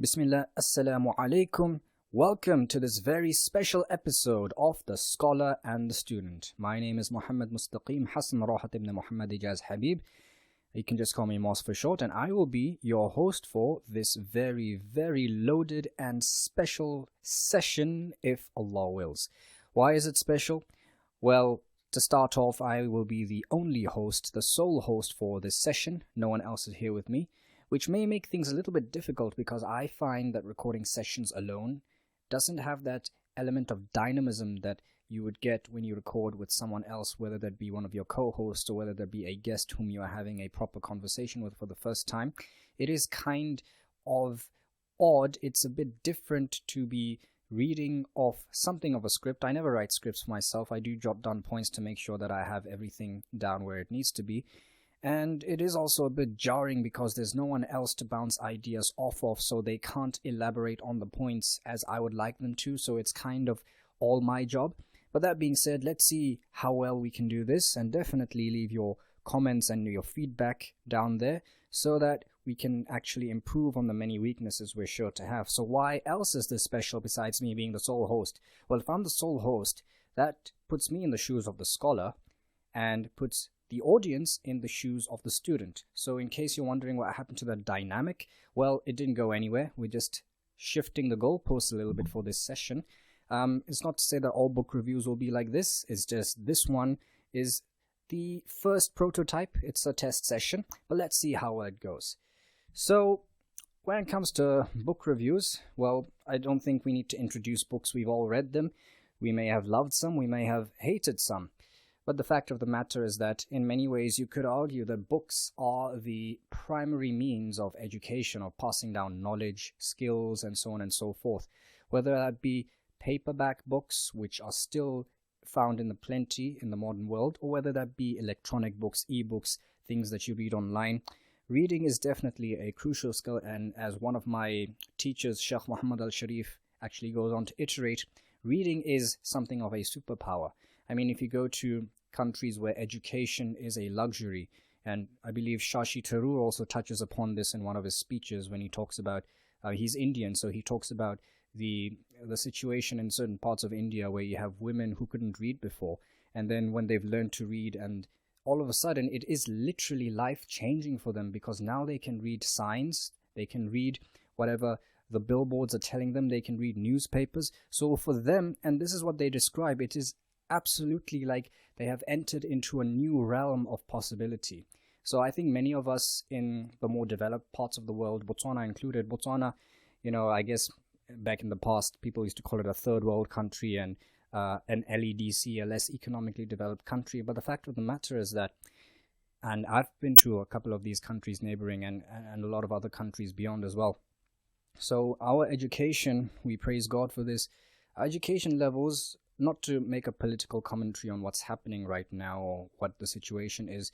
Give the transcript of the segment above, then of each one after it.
Bismillah, Assalamu alaikum. Welcome to this very special episode of The Scholar and the Student. My name is Muhammad Mustaqim Hassan Rahat ibn Muhammad Ijaz Habib. You can just call me Moss for short, and I will be your host for this very, very loaded and special session, if Allah wills. Why is it special? Well, to start off, I will be the only host, the sole host for this session. No one else is here with me, which may make things a little bit difficult because I find that recording sessions alone doesn't have that element of dynamism that you would get when you record with someone else, whether that be one of your co-hosts or whether that be a guest whom you are having a proper conversation with for the first time. It is kind of odd. It's a bit different to be reading off something of a script. I never write scripts for myself. I do jot down points to make sure that I have everything down where it needs to be. And it is also a bit jarring because there's no one else to bounce ideas off of, so they can't elaborate on the points as I would like them to, so it's kind of all my job. But that being said, let's see how well we can do this, and definitely leave your comments and your feedback down there so that we can actually improve on the many weaknesses we're sure to have. So why else is this special besides me being the sole host? Well, if I'm the sole host, that puts me in the shoes of the scholar and puts the audience in the shoes of the student. So in case you're wondering what happened to the dynamic, well, it didn't go anywhere. We're just shifting the goalposts a little bit for this session. It's not to say that all book reviews will be like this. It's just this one is the first prototype. It's a test session, but let's see how it goes. So when it comes to book reviews, well, I don't think we need to introduce books. We've all read them. We may have loved some, we may have hated some. But the fact of the matter is that in many ways you could argue that books are the primary means of education, of passing down knowledge, skills, and so on and so forth. Whether that be paperback books, which are still found in the plenty in the modern world, or whether that be electronic books, ebooks, things that you read online. Reading is definitely a crucial skill, and as one of my teachers, Sheikh Muhammad Alshareef, actually goes on to iterate, reading is something of a superpower. I mean, if you go to countries where education is a luxury, and I believe Shashi Tharoor also touches upon this in one of his speeches when he talks about, he's Indian, so he talks about the situation in certain parts of India where you have women who couldn't read before, and then when they've learned to read, and all of a sudden it is literally life-changing for them because now they can read signs, they can read whatever the billboards are telling them, they can read newspapers. So for them, and this is what they describe, it is absolutely like they have entered into a new realm of possibility. So I think many of us in the more developed parts of the world, Botswana included, I guess back in the past people used to call it a third world country and an LEDC, a less economically developed country. But the fact of the matter is that, and I've been to a couple of these countries neighboring and a lot of other countries beyond as well. So our education, we praise God for this, our education levels, not to make a political commentary on what's happening right now or what the situation is,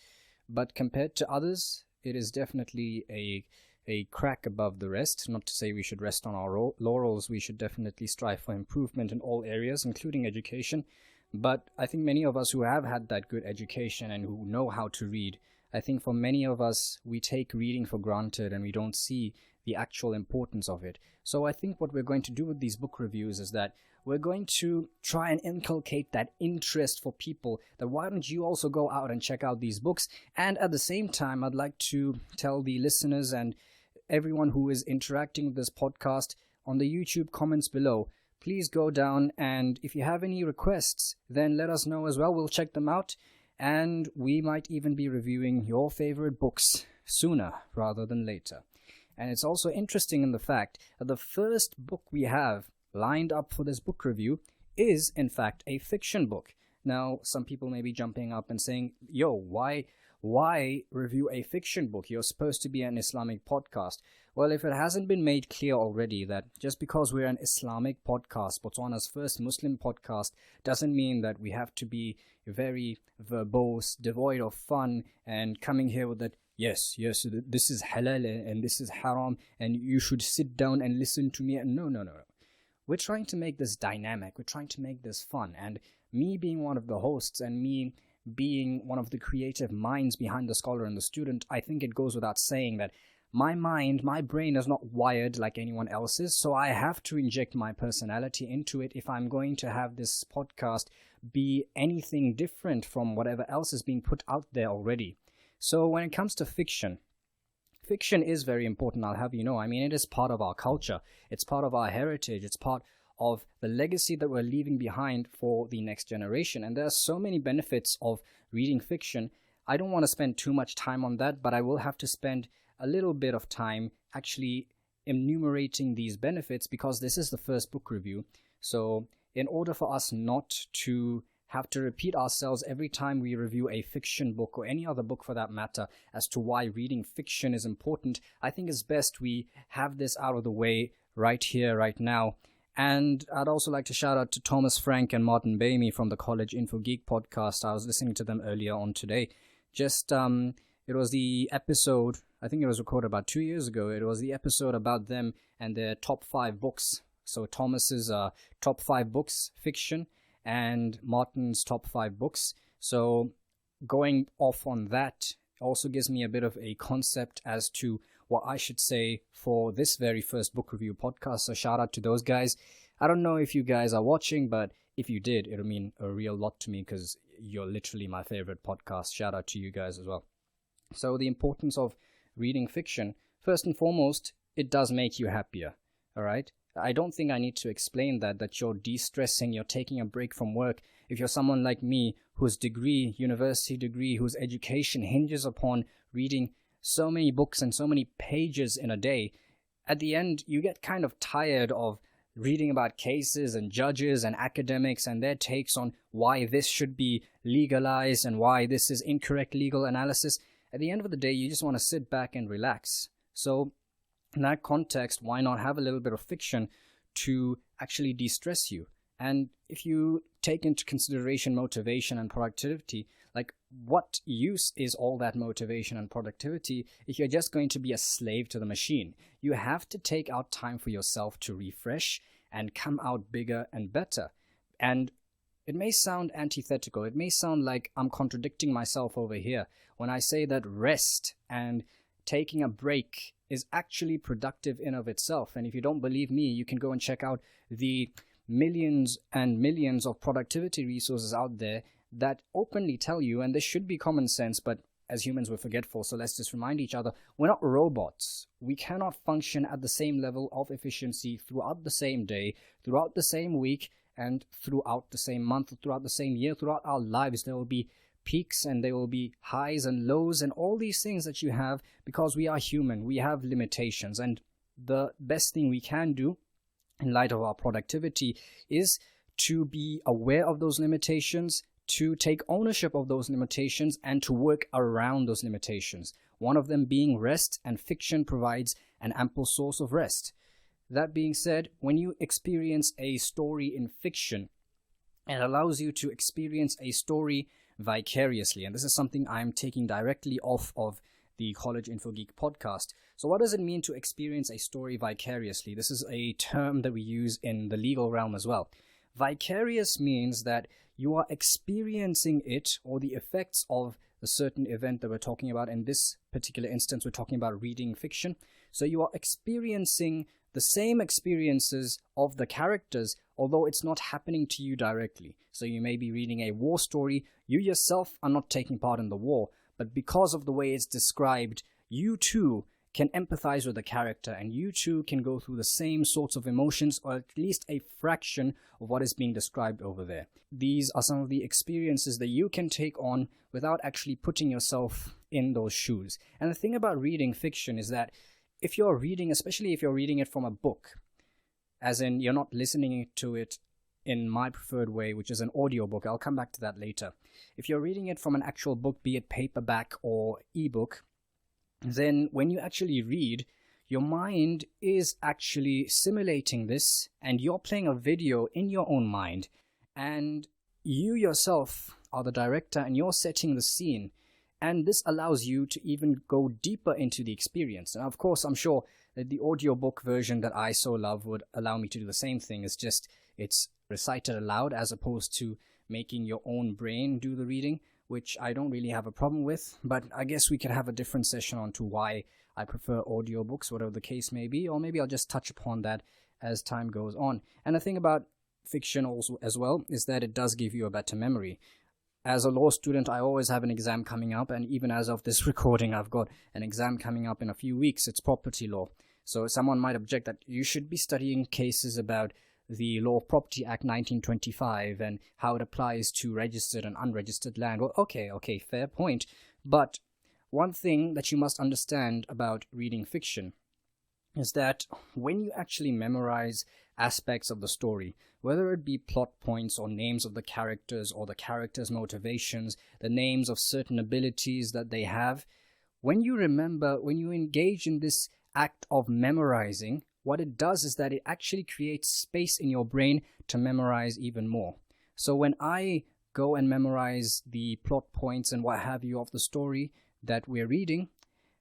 but compared to others, it is definitely a crack above the rest. Not to say we should rest on our laurels, we should definitely strive for improvement in all areas, including education. But I think many of us who have had that good education and who know how to read, I think for many of us, we take reading for granted and we don't see the actual importance of it. So I think what we're going to do with these book reviews is that we're going to try and inculcate that interest for people, that why don't you also go out and check out these books. And at the same time, I'd like to tell the listeners and everyone who is interacting with this podcast on the YouTube comments below, please go down, and if you have any requests, then let us know as well. We'll check them out, and we might even be reviewing your favorite books sooner rather than later. And it's also interesting in the fact that the first book we have lined up for this book review is in fact a fiction book. Now some people may be jumping up and saying, yo, why review a fiction book? You're supposed to be an Islamic podcast. Well, if it hasn't been made clear already that just because we're an Islamic podcast, Botswana's first Muslim podcast, doesn't mean that we have to be very verbose, devoid of fun, and coming here with that, yes, this is halal and this is haram and you should sit down and listen to me. No. We're trying to make this dynamic. We're trying to make this fun. And me being one of the hosts and me being one of the creative minds behind the scholar and the student, I think it goes without saying that my mind, my brain is not wired like anyone else's, so I have to inject my personality into it if I'm going to have this podcast be anything different from whatever else is being put out there already. So when it comes to fiction is very important, I'll have you know. I mean, it is part of our culture, it's part of our heritage, it's part of the legacy that we're leaving behind for the next generation. And there are so many benefits of reading fiction. I don't want to spend too much time on that, but I will have to spend a little bit of time actually enumerating these benefits, because this is the first book review. So in order for us not to have to repeat ourselves every time we review a fiction book, or any other book for that matter, as to why reading fiction is important, I think it's best we have this out of the way right here, right now. And I'd also like to shout out to Thomas Frank and Martin Boehme from the College Info Geek podcast. I was listening to them earlier on today. It was the episode, I think it was recorded about 2 years ago. It was the episode about them and their top 5 books. So Thomas's top 5 books, fiction, and Martin's top 5 books. So going off on that also gives me a bit of a concept as to what I should say for this very first book review podcast. So shout out to those guys. I don't know if you guys are watching, but if you did, it'll mean a real lot to me, because you're literally my favorite podcast. Shout out to you guys as well. So the importance of reading fiction, first and foremost, it does make you happier. All right. I don't think I need to explain that you're de-stressing, you're taking a break from work. If you're someone like me, whose university degree, whose education hinges upon reading so many books and so many pages in a day, at the end, you get kind of tired of reading about cases and judges and academics and their takes on why this should be legalized and why this is incorrect legal analysis. At the end of the day, you just want to sit back and relax. So in that context, why not have a little bit of fiction to actually de-stress you? And if you take into consideration motivation and productivity, like, what use is all that motivation and productivity if you're just going to be a slave to the machine? You have to take out time for yourself to refresh and come out bigger and better. And it may sound antithetical. It may sound like I'm contradicting myself over here when I say that rest and taking a break is actually productive in of itself. And if you don't believe me, you can go and check out the millions and millions of productivity resources out there that openly tell you, and this should be common sense, but as humans we're forgetful, so let's just remind each other, we're not robots. We cannot function at the same level of efficiency throughout the same day, throughout the same week, and throughout the same month, throughout the same year, throughout our lives. There will be peaks and there will be highs and lows and all these things that you have, because we are human. We have limitations, and the best thing we can do in light of our productivity is to be aware of those limitations, to take ownership of those limitations, and to work around those limitations. One of them being rest, and fiction provides an ample source of rest. That being said, when you experience a story in fiction, it allows you to experience a story vicariously. And this is something I'm taking directly off of the College Info Geek podcast. So what does it mean to experience a story vicariously? This is a term that we use in the legal realm as well. Vicarious means that you are experiencing it, or the effects of a certain event that we're talking about. In this particular instance, we're talking about reading fiction. So you are experiencing the same experiences of the characters, although it's not happening to you directly. So you may be reading a war story. You yourself are not taking part in the war, but because of the way it's described, you too can empathize with the character, and you too can go through the same sorts of emotions, or at least a fraction of what is being described over there. These are some of the experiences that you can take on without actually putting yourself in those shoes. And the thing about reading fiction is that if you're reading, especially if you're reading it from a book, as in you're not listening to it in my preferred way, which is an audiobook, I'll come back to that later. If you're reading it from an actual book, be it paperback or ebook, then when you actually read, your mind is actually simulating this, and you're playing a video in your own mind, and you yourself are the director and you're setting the scene, and this allows you to even go deeper into the experience. And of course, I'm sure that the audiobook version that I so love would allow me to do the same thing. It's just, it's recited aloud as opposed to making your own brain do the reading. which I don't really have a problem with, but I guess we could have a different session on to why I prefer audiobooks, whatever the case may be, or maybe I'll just touch upon that as time goes on. And the thing about fiction also as well is that it does give you a better memory. As a law student, I always have an exam coming up, and even as of this recording, I've got an exam coming up in a few weeks. It's property law. So someone might object that you should be studying cases about the Law of Property Act 1925 and how it applies to registered and unregistered land. Well, okay, fair point. But one thing that you must understand about reading fiction is that when you actually memorize aspects of the story, whether it be plot points or names of the characters or the characters' motivations, the names of certain abilities that they have, when you engage in this act of memorizing, what it does is that it actually creates space in your brain to memorize even more. So when I go and memorize the plot points and what have you of the story that we're reading,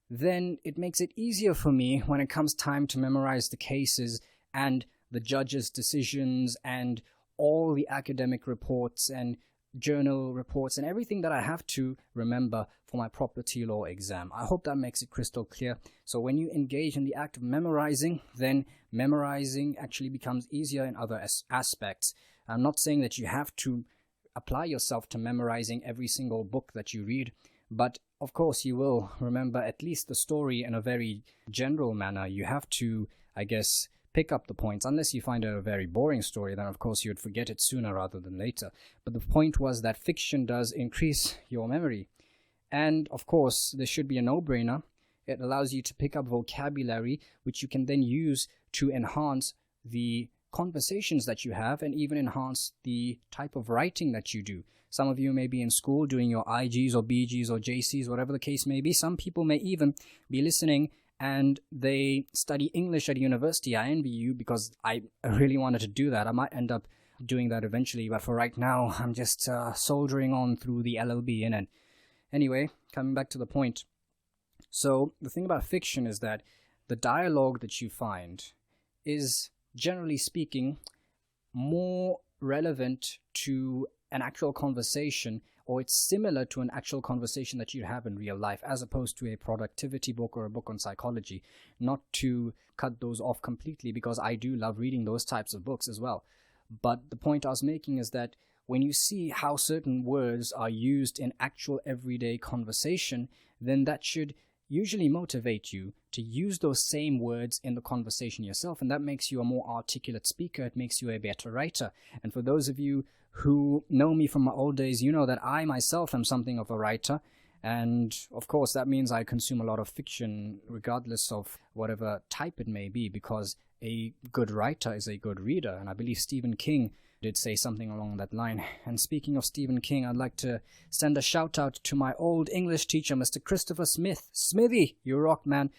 then it makes it easier for me when it comes time to memorize the cases and the judge's decisions and all the academic reports and journal reports and everything that I have to remember for my property law exam. I hope that makes it crystal clear. So when you engage in the act of memorizing, then memorizing actually becomes easier in other aspects. I'm not saying that you have to apply yourself to memorizing every single book that you read, but of course you will remember at least the story in a very general manner. You have to, I guess, pick up the points. Unless you find it a very boring story, then of course you would forget it sooner rather than later. But the point was that fiction does increase your memory. And of course, this should be a no-brainer. It allows you to pick up vocabulary, which you can then use to enhance the conversations that you have and even enhance the type of writing that you do. Some of you may be in school doing your IGs or BGs or JCs, whatever the case may be. Some people may even be listening and they study English at university. I envy you because I really wanted to do that. I might end up doing that eventually, but for right now, I'm just soldiering on through the LLB in it. Anyway, coming back to the point. So the thing about fiction is that the dialogue that you find is, generally speaking, more relevant to an actual conversation, or it's similar to an actual conversation that you have in real life, as opposed to a productivity book or a book on psychology. Not to cut those off completely, because I do love reading those types of books as well. But the point I was making is that when you see how certain words are used in actual everyday conversation, then that should usually motivate you to use those same words in the conversation yourself, and that makes you a more articulate speaker. It makes you a better writer. And for those of you who know me from my old days, you know that I myself am something of a writer, and of course that means I consume a lot of fiction regardless of whatever type it may be, because a good writer is a good reader, and I believe Stephen King did say something along that line. And speaking of Stephen King, I'd like to send a shout out to my old English teacher, Mr. Christopher Smith. Smithy, you rock, man.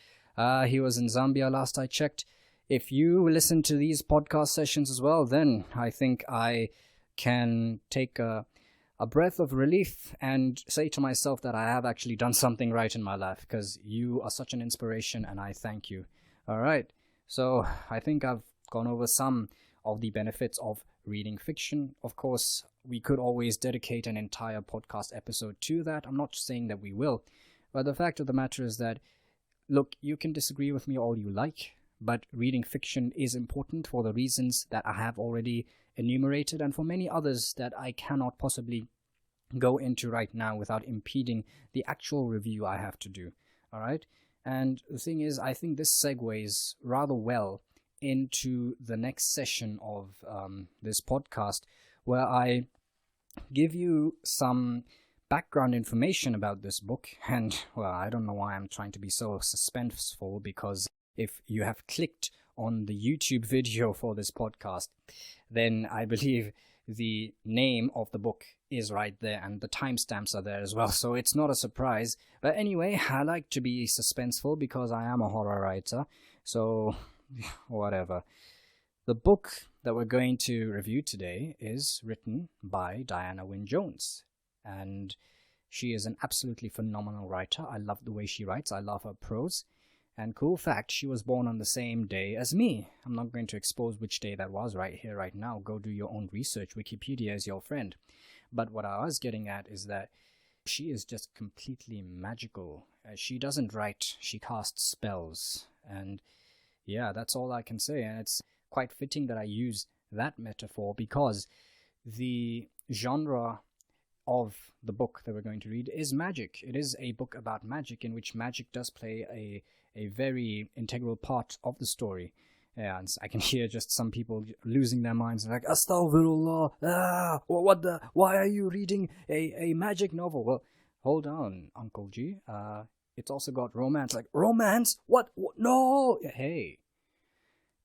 He was in Zambia last I checked. If you listen to these podcast sessions as well, then I think I can take a breath of relief and say to myself that I have actually done something right in my life, because you are such an inspiration and I thank you. All right, so I think I've gone over some of the benefits of reading fiction. Of course, we could always dedicate an entire podcast episode to that. I'm not saying that we will, but the fact of the matter is that, look, you can disagree with me all you like, but reading fiction is important for the reasons that I have already enumerated, and for many others that I cannot possibly go into right now without impeding the actual review I have to do. All right? And the thing is, I think this segues rather well into the next session of this podcast, where I give you some background information about this book. And, well, I don't know why I'm trying to be so suspenseful, because if you have clicked on the YouTube video for this podcast, then I believe the name of the book is right there and the timestamps are there as well, so it's not a surprise. But anyway, I like to be suspenseful because I am a horror writer, so whatever. The book that we're going to review today is written by Diana Wynne Jones, and she is an absolutely phenomenal writer. I love the way she writes. I love her prose. And cool fact, she was born on the same day as me. I'm not going to expose which day that was right here, right now. Go do your own research. Wikipedia is your friend. But what I was getting at is that She is just completely magical. She doesn't write, she casts spells. And yeah, that's all I can say. And it's quite fitting that I use that metaphor because the genre of the book that we're going to read is magic. It is a book about magic in which magic does play a very integral part of the story. Yeah, and I can hear just some people losing their minds, like, Astaghfirullah, why are you reading a magic novel? Well, hold on, Uncle G. It's also got romance. Like, romance? What? No! Hey,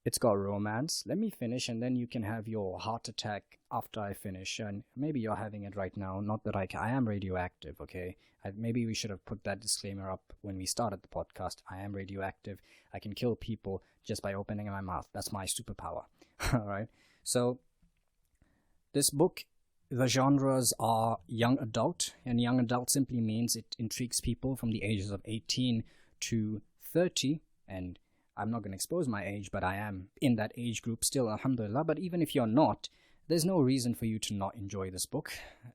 it's got romance. Let me finish, and then you can have your heart attack after I finish. And maybe you're having it right now. Not that I am radioactive, okay? Maybe we should have put that disclaimer up when we started the podcast. I am radioactive. I can kill people just by opening my mouth. That's my superpower. All right? So, this book, the genres are young adult. And young adult simply means it intrigues people from the ages of 18 to 30. And I'm not going to expose my age, but I am in that age group still, alhamdulillah. But even if you're not, there's no reason for you to not enjoy this book.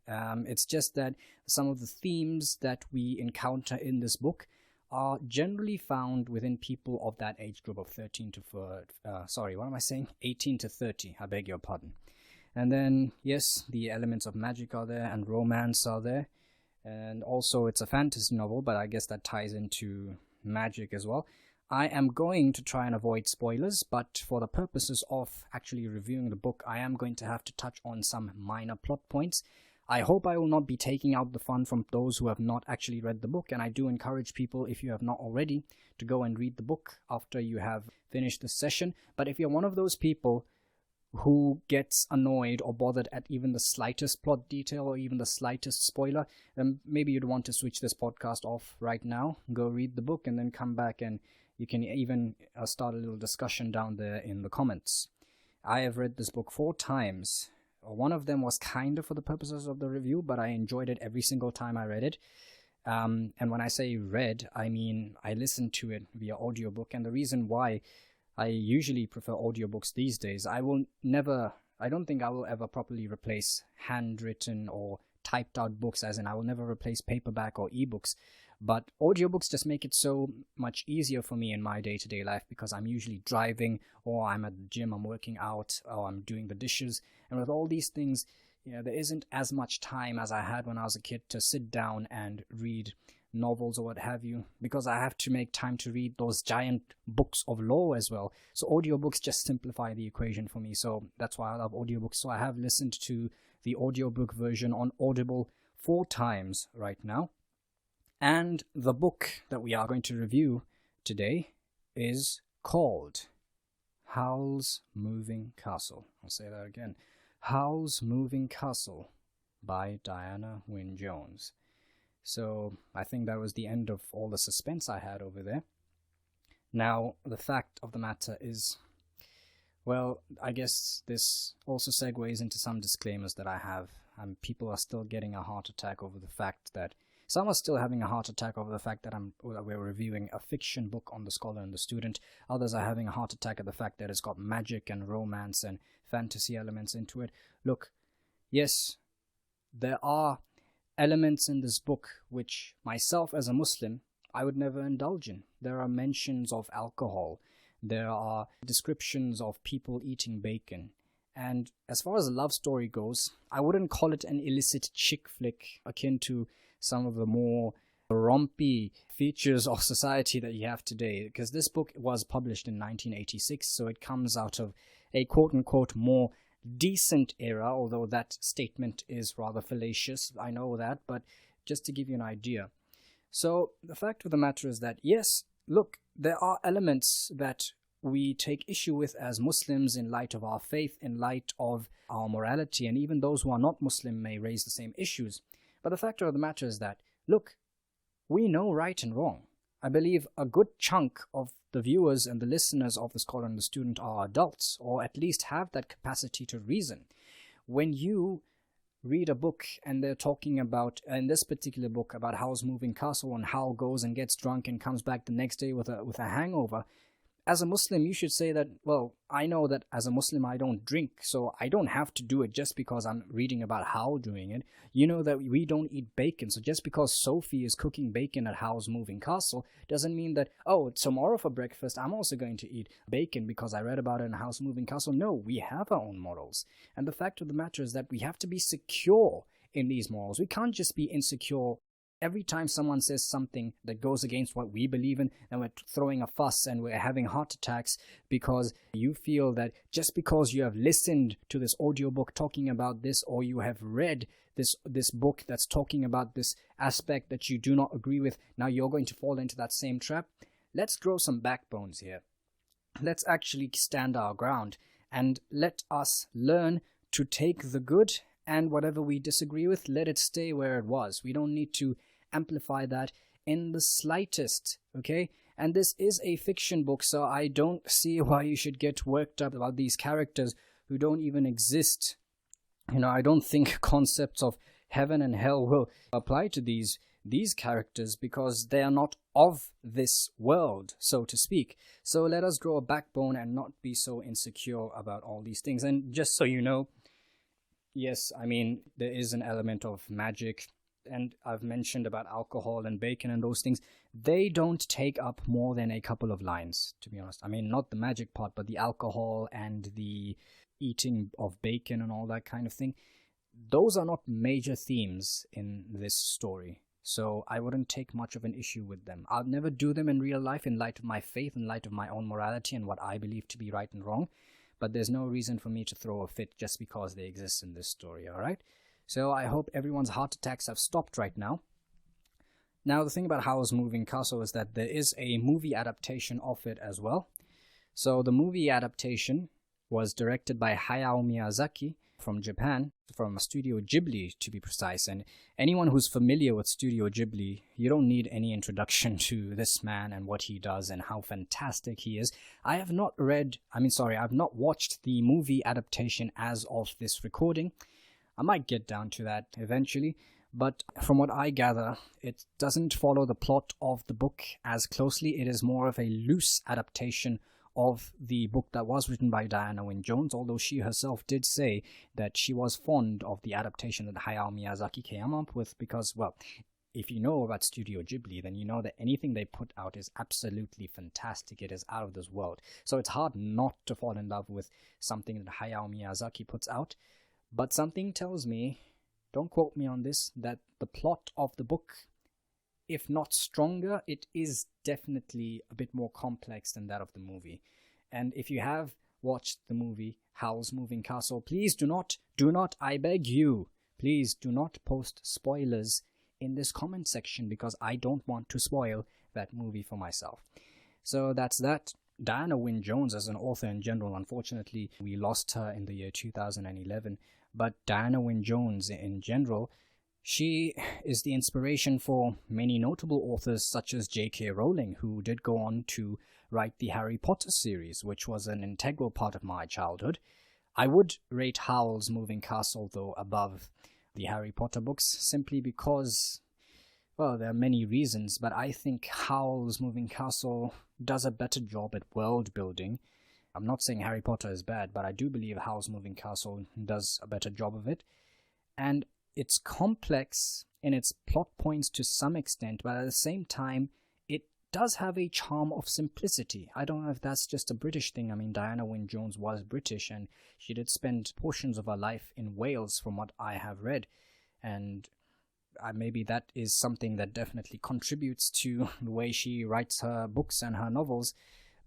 It's just that some of the themes that we encounter in this book are generally found within people of that age group of 18 to 30. I beg your pardon. And then, yes, the elements of magic are there and romance are there. And also it's a fantasy novel, but I guess that ties into magic as well. I am going to try and avoid spoilers, but for the purposes of actually reviewing the book, I am going to have to touch on some minor plot points. I hope I will not be taking out the fun from those who have not actually read the book, and I do encourage people, if you have not already, to go and read the book after you have finished the session. But if you're one of those people who gets annoyed or bothered at even the slightest plot detail or even the slightest spoiler, then maybe you'd want to switch this podcast off right now, go read the book, and then come back and you can even start a little discussion down there in the comments. I have read this book 4 times. One of them was kind of for the purposes of the review, but I enjoyed it every single time I read it. And when I say read, I mean I listened to it via audiobook. And the reason why I usually prefer audiobooks these days, I don't think I will ever properly replace handwritten or typed out books, as in I will never replace paperback or ebooks. But audiobooks just make it so much easier for me in my day-to-day life because I'm usually driving, or I'm at the gym, I'm working out, or I'm doing the dishes. And with all these things, there isn't as much time as I had when I was a kid to sit down and read novels or what have you, because I have to make time to read those giant books of law as well. So audiobooks just simplify the equation for me. So that's why I love audiobooks. So I have listened to the audiobook version on Audible 4 times right now. And the book that we are going to review today is called Howl's Moving Castle. I'll say that again. Howl's Moving Castle by Diana Wynne Jones. So I think that was the end of all the suspense I had over there. Now, the fact of the matter is, well, I guess this also segues into some disclaimers that I have. People are still getting a heart attack over the fact that some are still having a heart attack over the fact that we're reviewing a fiction book on the scholar and the student. Others are having a heart attack at the fact that it's got magic and romance and fantasy elements into it. Look, yes, there are elements in this book which myself as a Muslim, I would never indulge in. There are mentions of alcohol. There are descriptions of people eating bacon. And as far as a love story goes, I wouldn't call it an illicit chick flick akin to some of the more rompy features of society that you have today, because this book was published in 1986, so it comes out of a quote-unquote more decent era, although that statement is rather fallacious, I know that, but just to give you an idea. So the fact of the matter is that, yes, look, there are elements that we take issue with as Muslims in light of our faith, in light of our morality, and even those who are not Muslim may raise the same issues. But the fact of the matter is that, look, we know right and wrong. I believe a good chunk of the viewers and the listeners of the scholar and the student are adults, or at least have that capacity to reason. When you read a book and they're talking about, in this particular book, about Howl's Moving Castle, and Howl goes and gets drunk and comes back the next day with a hangover, as a Muslim, you should say that, well, I know that as a Muslim, I don't drink, so I don't have to do it just because I'm reading about Howl doing it. You know that we don't eat bacon, so just because Sophie is cooking bacon at Howl's Moving Castle doesn't mean that, oh, tomorrow for breakfast, I'm also going to eat bacon because I read about it in Howl's Moving Castle. No, we have our own morals. And the fact of the matter is that we have to be secure in these morals. We can't just be insecure every time someone says something that goes against what we believe in, and we're throwing a fuss and we're having heart attacks because you feel that just because you have listened to this audiobook talking about this, or you have read this book that's talking about this aspect that you do not agree with, now you're going to fall into that same trap. Let's grow some backbones here. Let's actually stand our ground, and let us learn to take the good, and whatever we disagree with, let it stay where it was. We don't need to amplify that in the slightest, okay? And this is a fiction book, so I don't see why you should get worked up about these characters who don't even exist. I don't think concepts of heaven and hell will apply to these characters because they are not of this world, so to speak. So let us grow a backbone and not be so insecure about all these things. And just so you know, yes, I mean, there is an element of magic, and I've mentioned about alcohol and bacon and those things. They don't take up more than a couple of lines, to be honest. I mean, not the magic part, but the alcohol and the eating of bacon and all that kind of thing. Those are not major themes in this story, so I wouldn't take much of an issue with them. I'll never do them in real life in light of my faith, in light of my own morality and what I believe to be right and wrong. But there's no reason for me to throw a fit just because they exist in this story, alright? So I hope everyone's heart attacks have stopped right now. Now, the thing about Howl's Moving Castle is that there is a movie adaptation of it as well. So the movie adaptation was directed by Hayao Miyazaki from Japan, from Studio Ghibli to be precise. And anyone who's familiar with Studio Ghibli, you don't need any introduction to this man and what he does and how fantastic he is. I've not watched the movie adaptation as of this recording. I might get down to that eventually, but from what I gather, it doesn't follow the plot of the book as closely. It is more of a loose adaptation of the book that was written by Diana Wynne Jones, although she herself did say that she was fond of the adaptation that Hayao Miyazaki came up with because, well, if you know about Studio Ghibli, then you know that anything they put out is absolutely fantastic. It is out of this world. So it's hard not to fall in love with something that Hayao Miyazaki puts out. But something tells me, don't quote me on this, that the plot of the book, if not stronger, it is definitely a bit more complex than that of the movie. And if you have watched the movie Howl's Moving Castle, please do not, I beg you, please do not post spoilers in this comment section because I don't want to spoil that movie for myself. So that's that. Diana Wynne Jones as an author in general, unfortunately, we lost her in the year 2011. But Diana Wynne Jones in general, she is the inspiration for many notable authors such as J.K. Rowling, who did go on to write the Harry Potter series, which was an integral part of my childhood. I would rate Howl's Moving Castle, though, above the Harry Potter books, simply because, well, there are many reasons, but I think Howl's Moving Castle does a better job at world building. I'm not saying Harry Potter is bad, but I do believe Howl's Moving Castle does a better job of it. And it's complex in its plot points to some extent, but at the same time, it does have a charm of simplicity. I don't know if that's just a British thing. I mean, Diana Wynne Jones was British, and she did spend portions of her life in Wales, from what I have read. And maybe that is something that definitely contributes to the way she writes her books and her novels.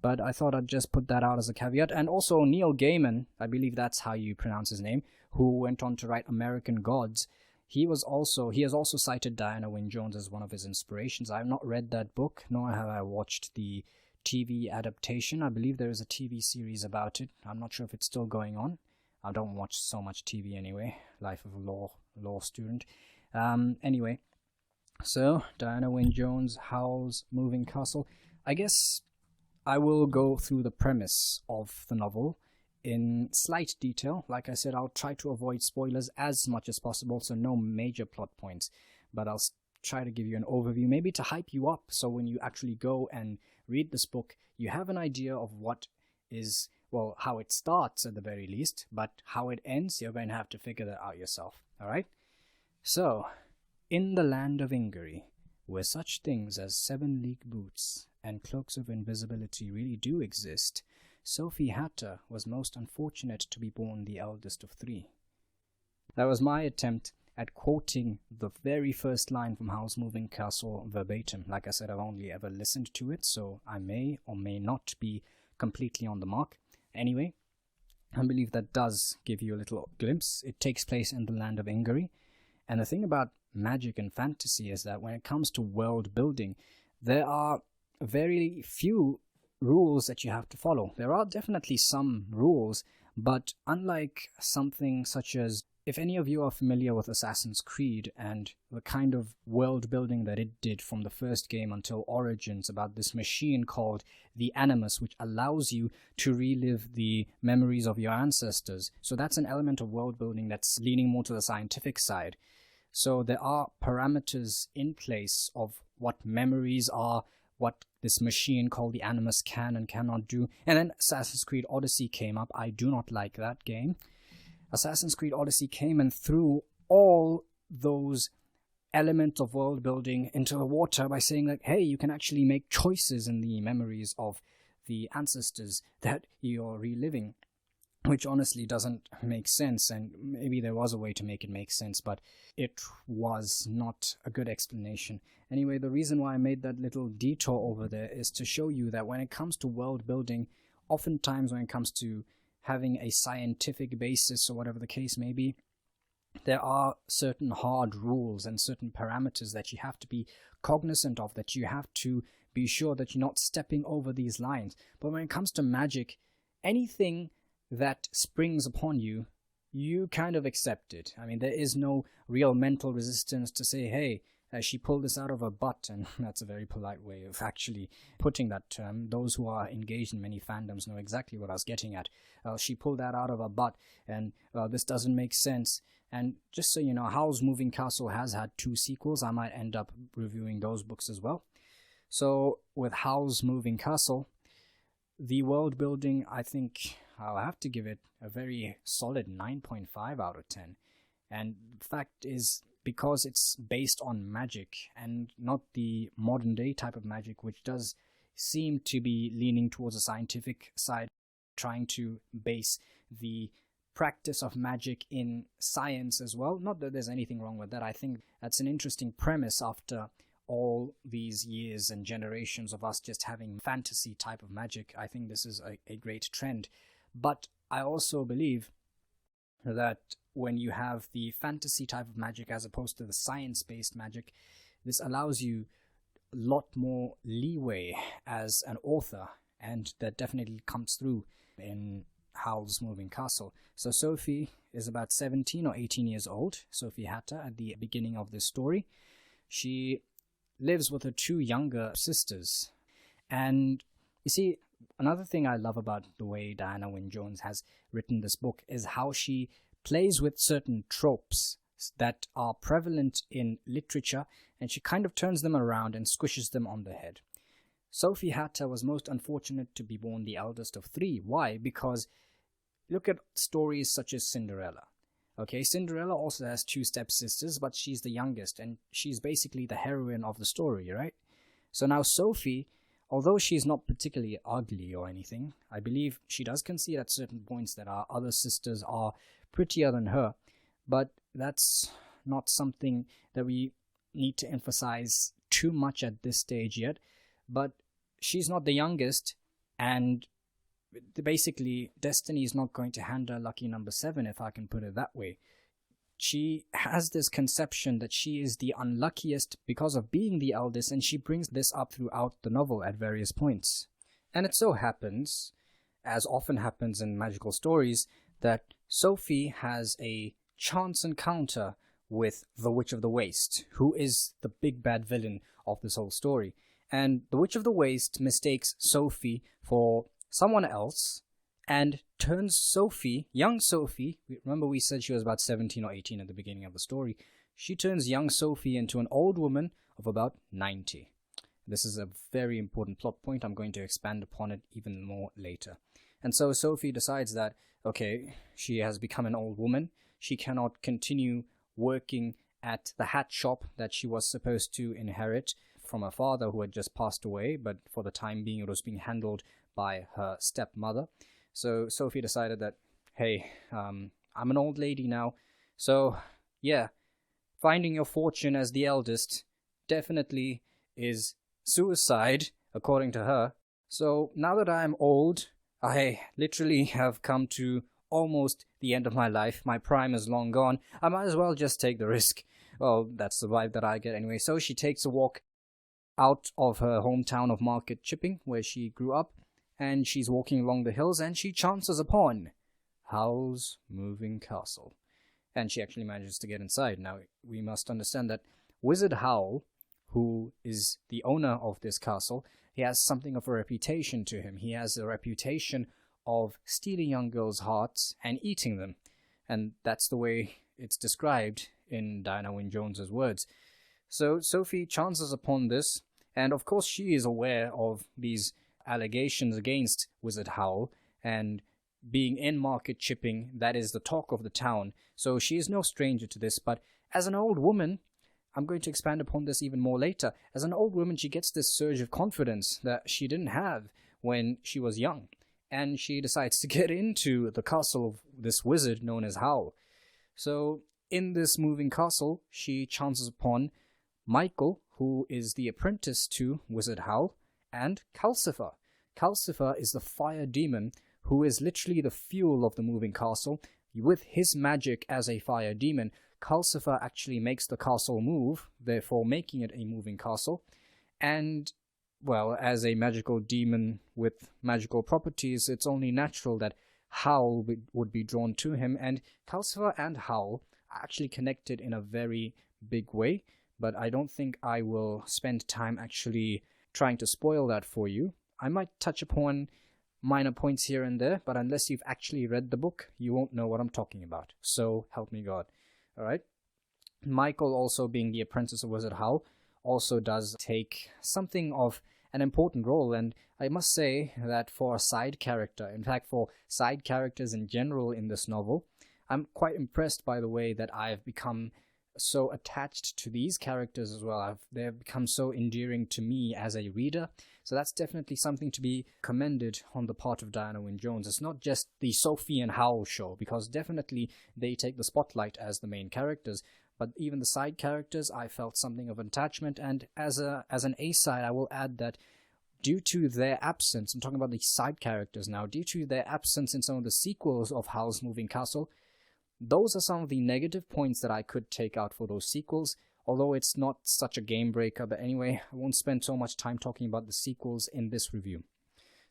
But I thought I'd just put that out as a caveat. And also Neil Gaiman, I believe that's how you pronounce his name, who went on to write American Gods. He has also cited Diana Wynne Jones as one of his inspirations. I have not read that book, nor have I watched the TV adaptation. I believe there is a TV series about it. I'm not sure if it's still going on. I don't watch so much TV anyway. Life of a law student. Anyway, so Diana Wynne Jones, Howl's Moving Castle. I guess I will go through the premise of the novel in slight detail. Like I said, I'll try to avoid spoilers as much as possible, so no major plot points, but I'll try to give you an overview, maybe to hype you up, so when you actually go and read this book, you have an idea of what is, well, how it starts at the very least, but how it ends, you're going to have to figure that out yourself, alright? So, in the land of Ingary, where such things as 7-league boots and cloaks of invisibility really do exist, Sophie Hatter was most unfortunate to be born the eldest of 3. That was my attempt at quoting the very first line from Howl's Moving Castle verbatim. Like I said, I've only ever listened to it, so I may or may not be completely on the mark. Anyway, I believe that does give you a little glimpse. It takes place in the land of Ingary. And the thing about magic and fantasy is that when it comes to world building, there are very few rules that you have to follow. There are definitely some rules, but unlike something such as, if any of you are familiar with Assassin's Creed and the kind of world building that it did from the first game until Origins, about this machine called the Animus, which allows you to relive the memories of your ancestors. So that's an element of world building that's leaning more to the scientific side. So there are parameters in place of what memories are, what this machine called the Animus can and cannot do. And then Assassin's Creed Odyssey came up. I do not like that game. Assassin's Creed Odyssey came and threw all those elements of world building into the water by saying that, hey, you can actually make choices in the memories of the ancestors that you're reliving, which honestly doesn't make sense. And maybe there was a way to make it make sense, but it was not a good explanation. Anyway, the reason why I made that little detour over there is to show you that when it comes to world building, oftentimes when it comes to having a scientific basis or whatever the case may be, there are certain hard rules and certain parameters that you have to be cognizant of, that you have to be sure that you're not stepping over these lines. But when it comes to magic, anything that springs upon you, you kind of accept it. I mean, there is no real mental resistance to say, hey, she pulled this out of her butt, and that's a very polite way of actually putting that term. Those who are engaged in many fandoms know exactly what I was getting at. She pulled that out of her butt, and this doesn't make sense. And just so you know, Howl's Moving Castle has had 2 sequels. I might end up reviewing those books as well. So with Howl's Moving Castle, the world building, I think I'll have to give it a very solid 9.5 out of 10. And the fact is, because it's based on magic and not the modern day type of magic, which does seem to be leaning towards a scientific side, trying to base the practice of magic in science as well. Not that there's anything wrong with that. I think that's an interesting premise after all these years and generations of us just having fantasy type of magic. I think this is a great trend. But I also believe that when you have the fantasy type of magic as opposed to the science-based magic, this allows you a lot more leeway as an author, and that definitely comes through in Howl's Moving Castle. So Sophie is about 17 or 18 years old, Sophie Hatter, at the beginning of this story. She lives with her 2 younger sisters. And you see, another thing I love about the way Diana Wynne Jones has written this book is how she plays with certain tropes that are prevalent in literature, and she kind of turns them around and squishes them on the head. Sophie Hatter was most unfortunate to be born the eldest of 3. Why? Because look at stories such as Cinderella. Okay, Cinderella also has 2 stepsisters, but she's the youngest, and she's basically the heroine of the story, right? So now Sophie, although she's not particularly ugly or anything, I believe she does concede at certain points that our other sisters are prettier than her, but that's not something that we need to emphasize too much at this stage yet. But she's not the youngest, and basically Destiny is not going to hand her lucky number 7, if I can put it that way. She has this conception that she is the unluckiest because of being the eldest, and she brings this up throughout the novel at various points. And it so happens, as often happens in magical stories, that Sophie has a chance encounter with the Witch of the Waste, who is the big bad villain of this whole story. And the Witch of the Waste mistakes Sophie for someone else and turns Sophie, young Sophie, remember we said she was about 17 or 18 at the beginning of the story, she turns young Sophie into an old woman of about 90. This is a very important plot point. I'm going to expand upon it even more later. And so Sophie decides that, okay, she has become an old woman. She cannot continue working at the hat shop that she was supposed to inherit from her father, who had just passed away, but for the time being it was being handled by her stepmother. So Sophie decided that, hey, I'm an old lady now, so yeah, finding your fortune as the eldest definitely is suicide, according to her. So now that I am old, I literally have come to almost the end of my life. My prime is long gone. I might as well just take the risk. Well, that's the vibe that I get anyway. So she takes a walk out of her hometown of Market Chipping, where she grew up, and she's walking along the hills, and she chances upon Howl's moving castle. And she actually manages to get inside. Now, we must understand that Wizard Howl, who is the owner of this castle, he has something of a reputation to him. He has a reputation of stealing young girls' hearts and eating them. And that's the way it's described in Diana Wynne Jones's words. So Sophie chances upon this, and of course she is aware of these allegations against Wizard Howl, and being in Market Chipping, that is the talk of the town. So she is no stranger to this, but as an old woman, I'm going to expand upon this even more later. As an old woman, she gets this surge of confidence that she didn't have when she was young. And she decides to get into the castle of this wizard known as Howl. So in this moving castle, she chances upon Michael, who is the apprentice to Wizard Howl, and Calcifer. Calcifer is the fire demon who is literally the fuel of the moving castle. With his magic as a fire demon, Calcifer actually makes the castle move, therefore making it a moving castle. And, well, as a magical demon with magical properties, it's only natural that Howl would be drawn to him. And Calcifer and Howl are actually connected in a very big way, but I don't think I will spend time actually trying to spoil that for you. I might touch upon minor points here and there, but unless you've actually read the book, you won't know what I'm talking about. So help me God. Alright? Michael, also being the apprentice of Wizard Howl, also does take something of an important role, and I must say that for a side character, in fact for side characters in general in this novel, I'm quite impressed by the way that I've become so attached to these characters as well. They've become so endearing to me as a reader. So that's definitely something to be commended on the part of Diana Wynne Jones. It's not just the Sophie and Howl show, because definitely they take the spotlight as the main characters, but even the side characters, I felt something of attachment. And as an A-side, I will add that due to their absence, I'm talking about the side characters now, due to their absence in some of the sequels of Howl's Moving Castle, those are some of the negative points that I could take out for those sequels, although it's not such a game breaker. But anyway, I won't spend so much time talking about the sequels in this review.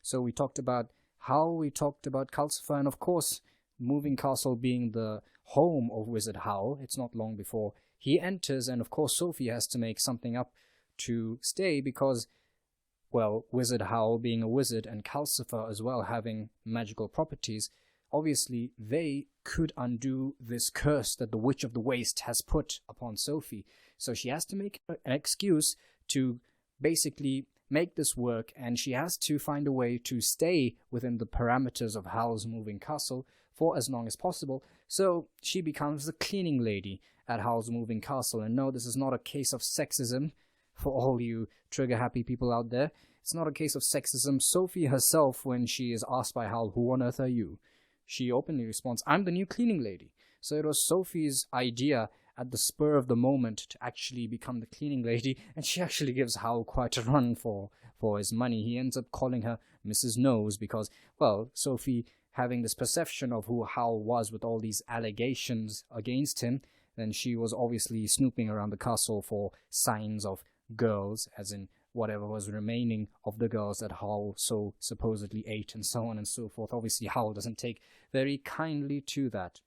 So we talked about Howl, we talked about Calcifer, and of course, Moving Castle being the home of Wizard Howl. It's not long before he enters, and of course Sophie has to make something up to stay because, well, Wizard Howl being a wizard and Calcifer as well having magical properties, obviously they could undo this curse that the Witch of the Waste has put upon Sophie. So she has to make an excuse to basically make this work, and she has to find a way to stay within the parameters of Howl's Moving Castle for as long as possible. So she becomes the cleaning lady at Howl's Moving Castle. And no, this is not a case of sexism for all you trigger-happy people out there. It's not a case of sexism. Sophie herself, when she is asked by Howl, "Who on earth are you?" she openly responds, "I'm the new cleaning lady." So it was Sophie's idea at the spur of the moment to actually become the cleaning lady, and she actually gives Howl quite a run for his money. He ends up calling her Mrs. Nose because, well, Sophie, having this perception of who Howl was with all these allegations against him, then she was obviously snooping around the castle for signs of girls, as in whatever was remaining of the girls that Howl so supposedly ate, and so on and so forth. Obviously, Howl doesn't take very kindly to that.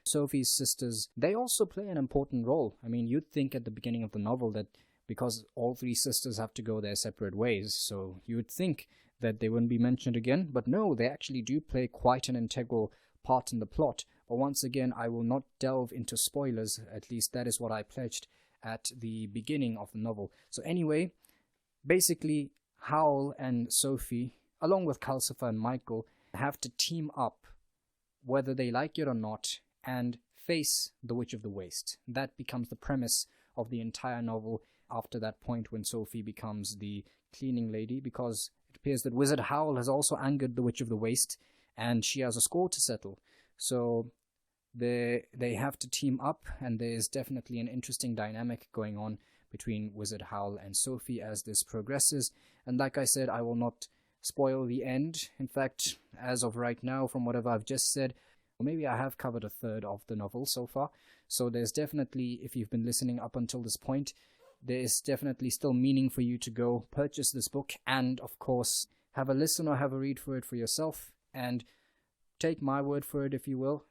Sophie's sisters, they also play an important role. I mean, you'd think at the beginning of the novel that because all three sisters have to go their separate ways, so you would think that they wouldn't be mentioned again, but no, they actually do play quite an integral part in the plot, But once again, I will not delve into spoilers. At least that is what I pledged at the beginning of the novel. So anyway, basically, Howl and Sophie, along with Calcifer and Michael, have to team up, whether they like it or not, and face the Witch of the Waste. That becomes the premise of the entire novel after that point when Sophie becomes the cleaning lady, because it appears that Wizard Howl has also angered the Witch of the Waste, and she has a score to settle. So they have to team up, and there's definitely an interesting dynamic going on between Wizard Howl and Sophie as this progresses. And like I said, I will not spoil the end. In fact, as of right now, from whatever I've just said, maybe I have covered a third of the novel so far. So there's definitely, if you've been listening up until this point, there is definitely still meaning for you to go purchase this book and, of course, have a listen or have a read for it for yourself. And take my word for it, if you will.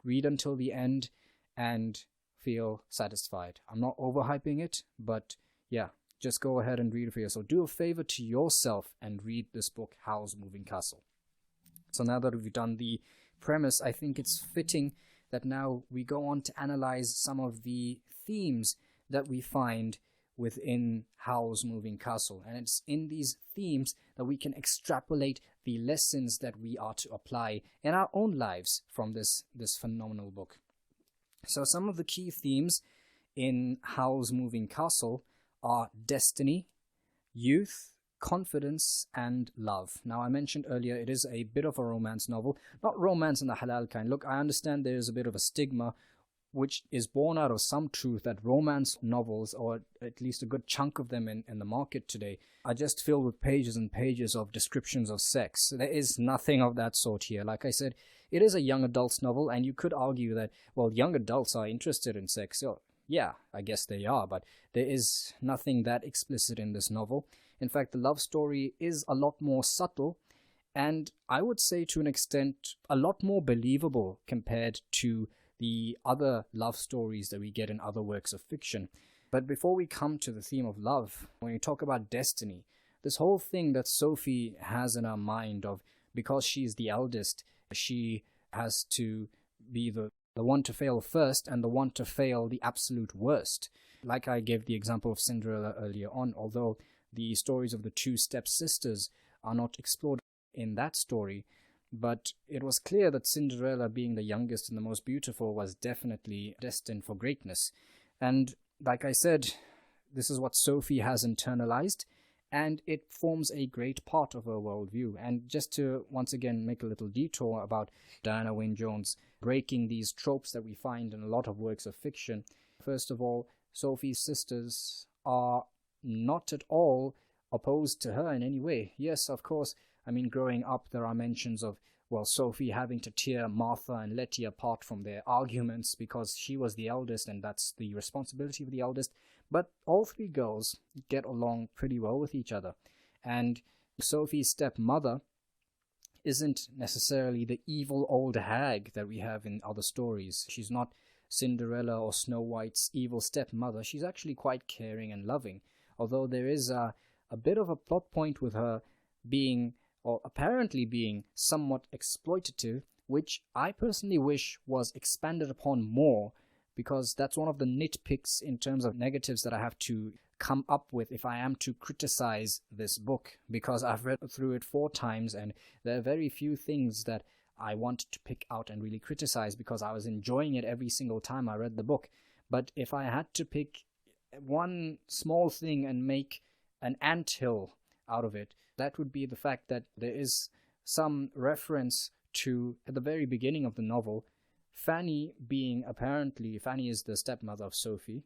Read until the end and feel satisfied. I'm not overhyping it, but yeah, just go ahead and read it for yourself. Do a favor to yourself and read this book, Howl's Moving Castle. So now that we've done the premise, I think it's fitting that now we go on to analyze some of the themes that we find within Howl's Moving Castle. And it's in these themes that we can extrapolate the lessons that we are to apply in our own lives from this phenomenal book. So some of the key themes in Howl's Moving Castle are destiny, youth, confidence, and love. Now, I mentioned earlier it is a bit of a romance novel, not romance in the halal kind. Look, I understand there is a bit of a stigma which is born out of some truth that romance novels, or at least a good chunk of them in the market today, are just filled with pages and pages of descriptions of sex. There is nothing of that sort here. Like I said, it is a young adults novel, and you could argue that, well, young adults are interested in sex. So, yeah, I guess they are, but there is nothing that explicit in this novel. In fact, the love story is a lot more subtle, and I would say to an extent a lot more believable compared to the other love stories that we get in other works of fiction. But before we come to the theme of love, when you talk about destiny, this whole thing that Sophie has in her mind of, because she's the eldest, she has to be the one to fail first and the one to fail the absolute worst. Like I gave the example of Cinderella earlier on, although the stories of the two stepsisters are not explored in that story, but it was clear that Cinderella, being the youngest and the most beautiful, was definitely destined for greatness. And like I said, this is what Sophie has internalized, and it forms a great part of her worldview. And just to once again make a little detour about Diana Wynne Jones breaking these tropes that we find in a lot of works of fiction, first of all, Sophie's sisters are not at all opposed to her in any way. Yes, of course, I mean, growing up, there are mentions of, well, Sophie having to tear Martha and Letty apart from their arguments because she was the eldest and that's the responsibility of the eldest. But all three girls get along pretty well with each other. And Sophie's stepmother isn't necessarily the evil old hag that we have in other stories. She's not Cinderella or Snow White's evil stepmother. She's actually quite caring and loving. Although there is a bit of a plot point with her being, or apparently being, somewhat exploitative, which I personally wish was expanded upon more, because that's one of the nitpicks in terms of negatives that I have to come up with if I am to criticize this book, because I've read through it 4 times and there are very few things that I want to pick out and really criticize because I was enjoying it every single time I read the book. But if I had to pick one small thing and make an anthill out of it, that would be the fact that there is some reference to, at the very beginning of the novel, Fanny is the stepmother of Sophie,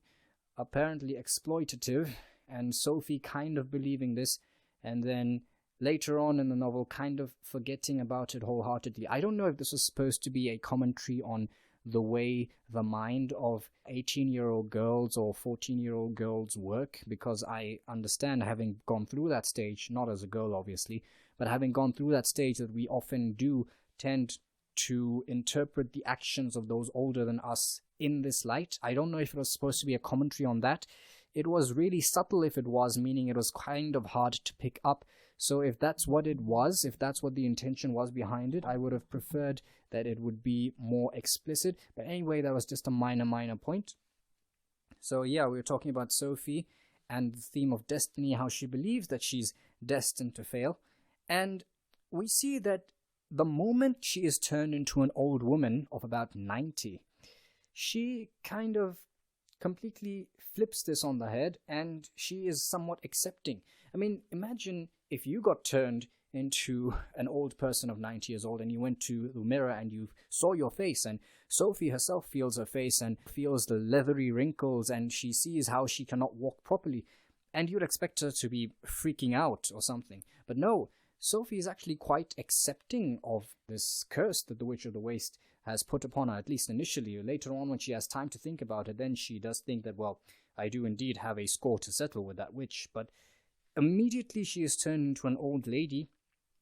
apparently exploitative, and Sophie kind of believing this, and then later on in the novel kind of forgetting about it wholeheartedly. I don't know if this was supposed to be a commentary on the way the mind of 18-year-old girls or 14-year-old girls work, because I understand, having gone through that stage, not as a girl obviously, but having gone through that stage, that we often do tend to interpret the actions of those older than us in this light. I don't know if it was supposed to be a commentary on that. It was really subtle if it was, meaning it was kind of hard to pick up. So if that's what it was, if that's what the intention was behind it, I would have preferred that it would be more explicit. But anyway, that was just a minor point. So yeah, we were talking about Sophie and the theme of destiny, how she believes that she's destined to fail. And we see that the moment she is turned into an old woman of about 90, she kind of completely flips this on the head, and she is somewhat accepting. I mean, imagine if you got turned into an old person of 90 years old and you went to the mirror and you saw your face, and Sophie herself feels her face and feels the leathery wrinkles, and she sees how she cannot walk properly, and you'd expect her to be freaking out or something. But no, Sophie is actually quite accepting of this curse that the Witch of the Waste has put upon her, at least initially. Later on, when she has time to think about it, then she does think that, well, I do indeed have a score to settle with that witch. But immediately she is turned into an old lady.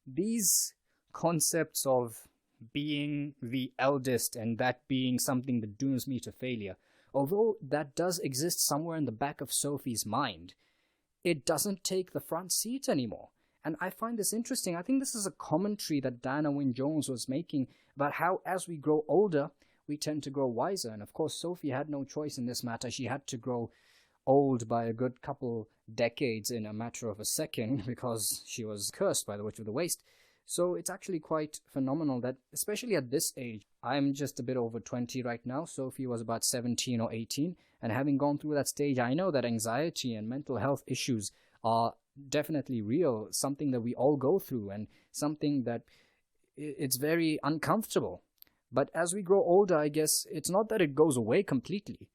These concepts of being the eldest and that being something that dooms me to failure, although that does exist somewhere in the back of Sophie's mind, it doesn't take the front seat anymore. And I find this interesting. I think this is a commentary that Diana Wynne Jones was making about how as we grow older, we tend to grow wiser. And of course, Sophie had no choice in this matter. She had to grow old by a good couple decades in a matter of a second because she was cursed by the Witch of the Waste. So it's actually quite phenomenal that, especially at this age, I'm just a bit over 20 right now. Sophie was about 17 or 18. And having gone through that stage, I know that anxiety and mental health issues are definitely real, something that we all go through, and something that it's very uncomfortable. But as we grow older, I guess it's not that it goes away completely,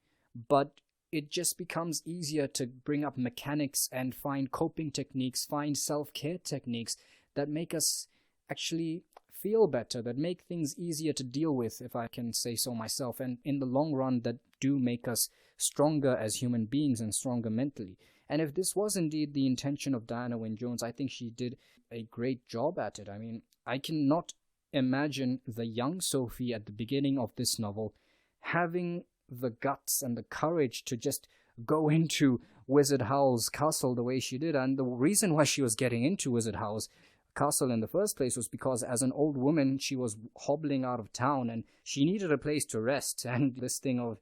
but it just becomes easier to bring up mechanics and find coping techniques, find self-care techniques that make us actually feel better, that make things easier to deal with, if I can say so myself, and in the long run that do make us stronger as human beings and stronger mentally. And if this was indeed the intention of Diana Wynne Jones, I think she did a great job at it. I mean, I cannot imagine the young Sophie at the beginning of this novel having the guts and the courage to just go into Wizard Howl's castle the way she did. And the reason why she was getting into Wizard Howl's castle in the first place was because as an old woman, she was hobbling out of town and she needed a place to rest. And this thing of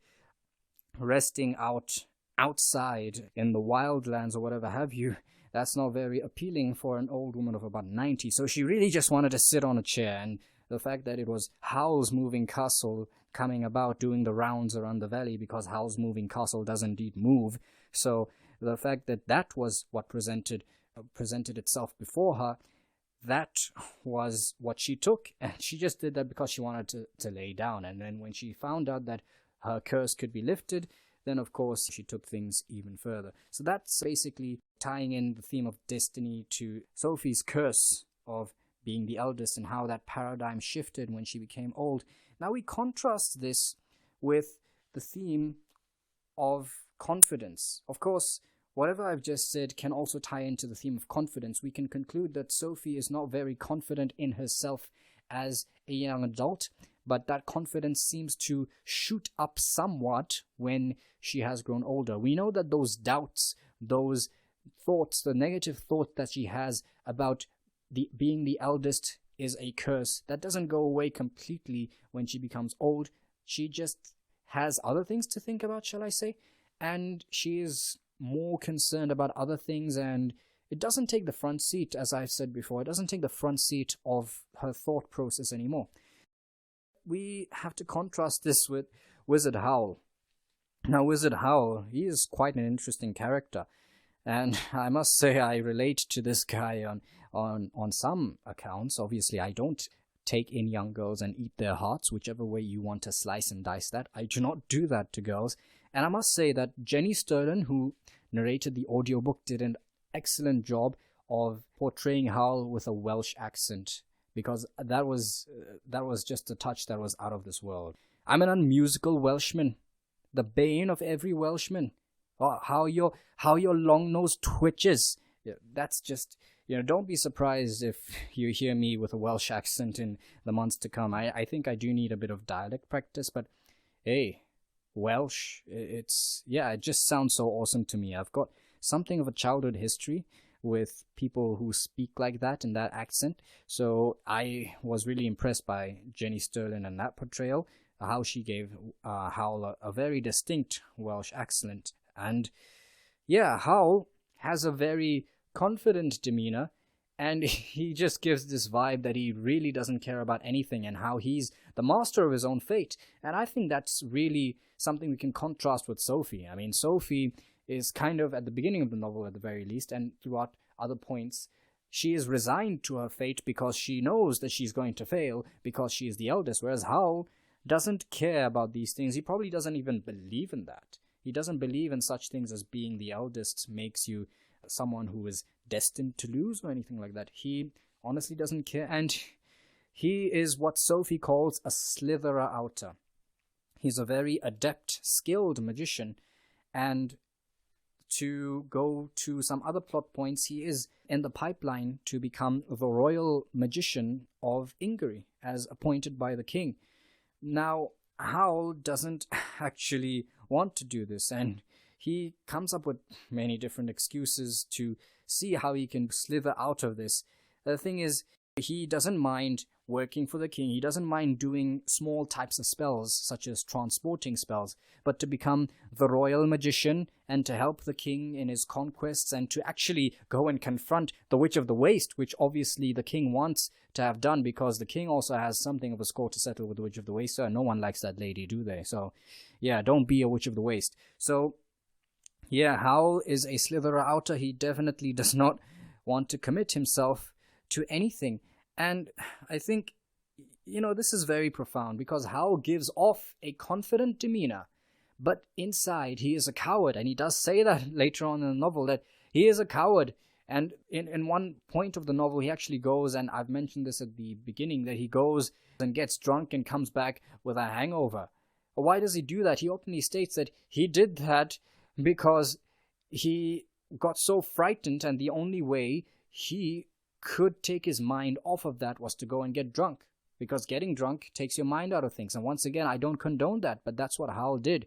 resting outside in the wildlands or whatever have you, that's not very appealing for an old woman of about 90. So she really just wanted to sit on a chair, and the fact that it was Howl's moving castle coming about, doing the rounds around the valley, because Howl's moving castle does indeed move. So the fact that that was what presented itself before her, that was what she took, and she just did that because she wanted to lay down. And then when she found out that her curse could be lifted, then of course she took things even further. So that's basically tying in the theme of destiny to Sophie's curse of being the eldest and how that paradigm shifted when she became old. Now we contrast this with the theme of confidence. Of course, whatever I've just said can also tie into the theme of confidence. We can conclude that Sophie is not very confident in herself as a young adult, but that confidence seems to shoot up somewhat when she has grown older. We know that those doubts, those thoughts, the negative thought that she has about being the eldest is a curse, that doesn't go away completely when she becomes old. She just has other things to think about, shall I say, and she is more concerned about other things, and it doesn't take the front seat, as I've said before. It doesn't take the front seat of her thought process anymore. We have to contrast this with Wizard Howl. Now, Wizard Howl, he is quite an interesting character, and I must say I relate to this guy on some accounts. Obviously, I don't take in young girls and eat their hearts, whichever way you want to slice and dice that. I do not do that to girls. And I must say that Jenny Sterlin, who narrated the audiobook, did an excellent job of portraying Howl with a Welsh accent, because that was just a touch that was out of this world. I'm an unmusical Welshman, the bane of every Welshman. Oh, how your long nose twitches. Yeah, that's just, don't be surprised if you hear me with a Welsh accent in the months to come. I think I do need a bit of dialect practice, but hey, Welsh, it just sounds so awesome to me. I've got something of a childhood history. with people who speak like that in that accent. So I was really impressed by Jenny Sterling and that portrayal, how she gave Howl a very distinct Welsh accent. And yeah, Howl has a very confident demeanor, and he just gives this vibe that he really doesn't care about anything and how he's the master of his own fate. And I think that's really something we can contrast with Sophie. I mean, Sophie is kind of at the beginning of the novel at the very least, and throughout other points, she is resigned to her fate because she knows that she's going to fail because she is the eldest, whereas Howl doesn't care about these things. He probably doesn't even believe in that. He doesn't believe in such things as being the eldest makes you someone who is destined to lose or anything like that. He honestly doesn't care, and he is what Sophie calls a slitherer outer. He's a very adept, skilled magician, and to go to some other plot points, he is in the pipeline to become the royal magician of Ingary, as appointed by the king. Now, Howl doesn't actually want to do this, and he comes up with many different excuses to see how he can slither out of this. The thing is, he doesn't mind working for the king. He doesn't mind doing small types of spells, such as transporting spells, but to become the royal magician and to help the king in his conquests and to actually go and confront the Witch of the Waste, which obviously the king wants to have done because the king also has something of a score to settle with the Witch of the Waste. So no one likes that lady, do they? So yeah, don't be a Witch of the Waste. So yeah, Howl is a slitherer outer. He definitely does not want to commit himself to anything. And I think, this is very profound because Howl gives off a confident demeanor, but inside he is a coward. And he does say that later on in the novel, that he is a coward. And in one point of the novel, he actually goes, and I've mentioned this at the beginning, that he goes and gets drunk and comes back with a hangover. Why does he do that? He openly states that he did that because he got so frightened, and the only way he could take his mind off of that was to go and get drunk, because getting drunk takes your mind out of things. And once again, I don't condone that, but that's what Howl did.